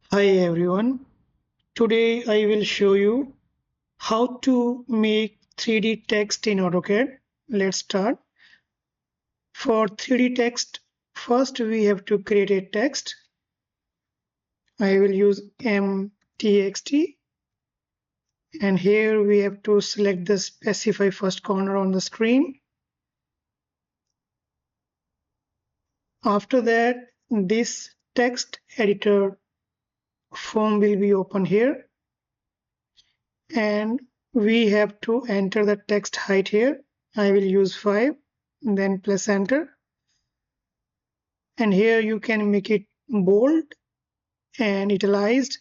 Hi everyone. Today I will show you how to make 3D text in AutoCAD. Let's start. For 3D text, first we have to create a text. I will use MTEXT, and here we have to select the specify first corner on the screen. After that, this text editor form will be open here, and we have to enter the text height here. I will use 5, then press enter, and here you can make it bold and italicized.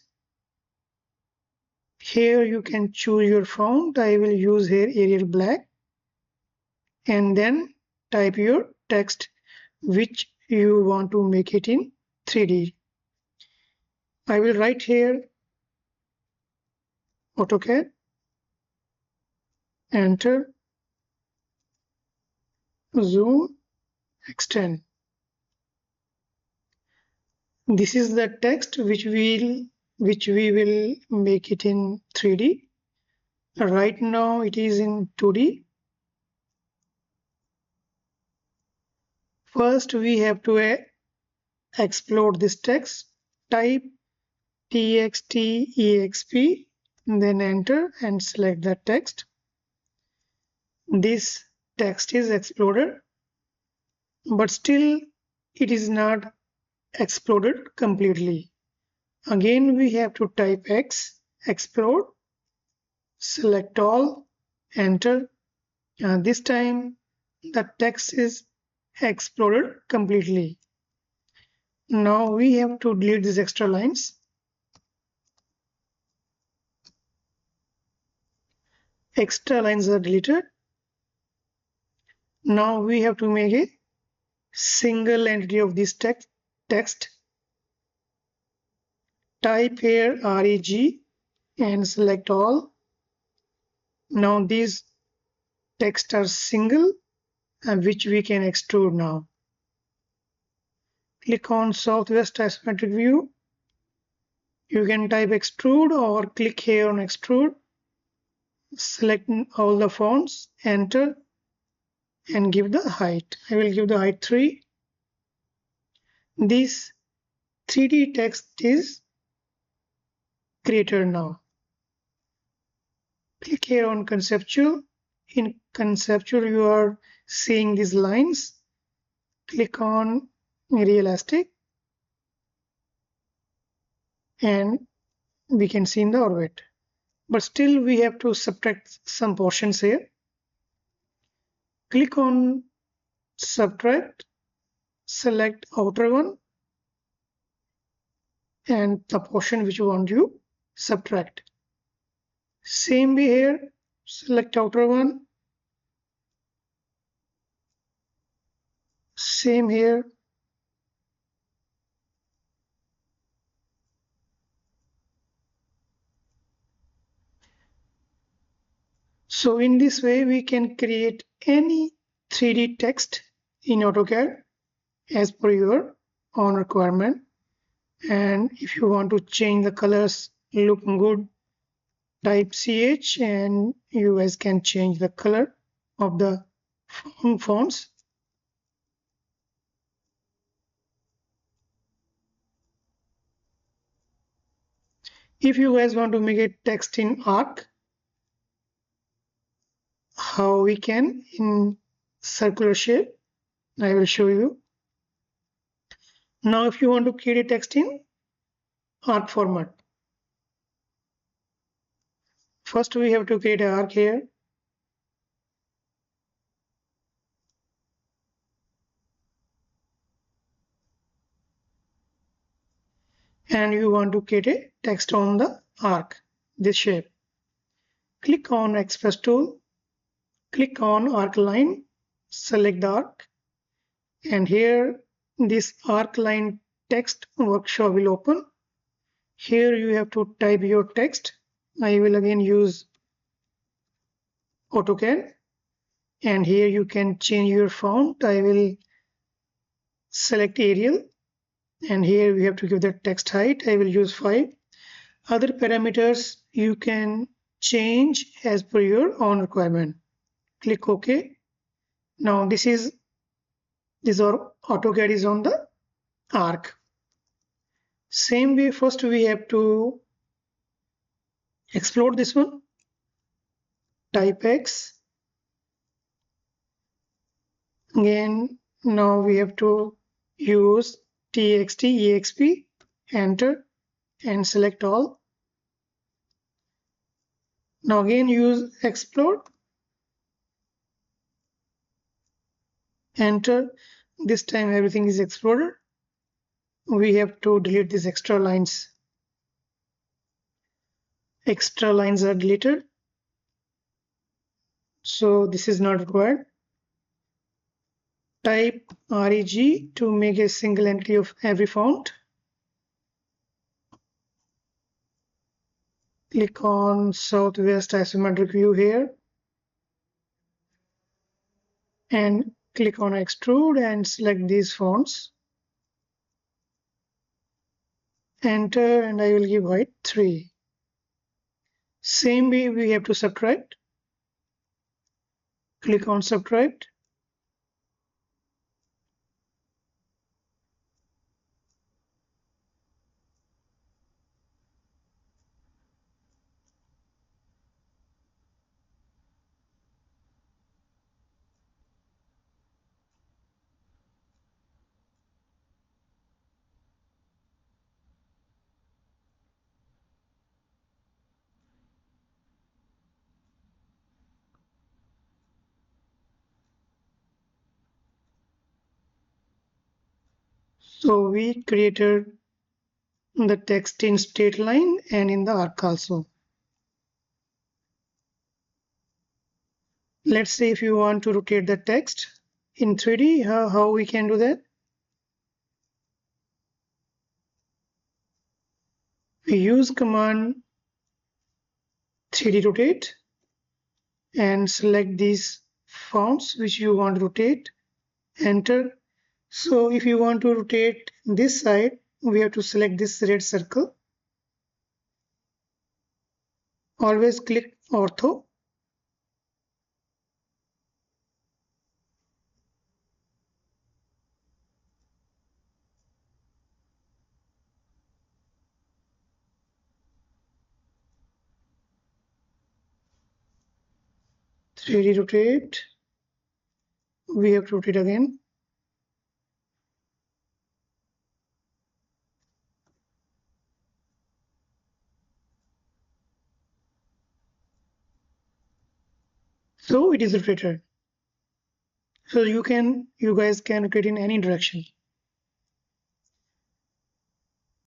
Here you can choose your font. I will use here Arial Black, and then type your text which you want to make it in 3D. I will write here AutoCAD, enter, zoom, extend. This is the text which we will make it in 3D. Right now it is in 2D. First we have to explode this text. Type TXTEXP, then enter and select the text. This text is exploded, but still it is not exploded completely. Again we have to type X, explode, select all, enter, and this time the text is exploded completely. Now we have to delete these extra lines. Extra lines are deleted. Now we have to make a single entity of this text. Type here REG and select all. Now these texts are single and which we can extrude now. Click on Southwest Isometric View. You can type extrude or click here on extrude. Select all the fonts, enter, and give the height. I will give the height 3. This 3D text is created now. Click here on conceptual. In conceptual you are seeing these lines. Click on realistic and we can see in the orbit, but still we have to subtract some portions here. Click on subtract, select outer one and the portion which you want to subtract. Same way here, select outer one, same here, so in this way we can create any 3D text in AutoCAD as per your own requirement. And if you want to change the colors look good, type CH and you guys can change the color of the fonts. If you guys want to make a text in arc, how we can in circular shape, I will show you. Now if you want to create a text in arc format, first we have to create an arc here. And you want to create a text on the arc, this shape. Click on Express tool, click on arc line, select the arc, and here this arc line text workshop will open. Here you have to type your text. I will again use AutoCAD, and here you can change your font. I will select Arial and here we have to give the text height. I will use 5. Other parameters you can change as per your own requirement. Click OK. Now this our AutoCAD is on the arc. Same way, first we have to explode this one. Type X. Again, now we have to use TXTEXP. Enter and select all. Now again use explode. Enter. This time everything is exploded. We have to delete these extra lines. Extra lines are deleted. So this is not required. Type REG to make a single entity of every font. Click on Southwest Isometric View here. And click on Extrude and select these fonts. Enter and I will give height 3. Same way we have to subtract. Click on Subtract. So we created the text in straight line and in the arc also. Let's say if you want to rotate the text in 3D, how we can do that? We use command 3D rotate and select these fonts which you want to rotate. Enter. So if you want to rotate this side, we have to select this red circle. Always click ortho. Rotate. We have to rotate again. So it is rotated. So you guys can rotate in any direction.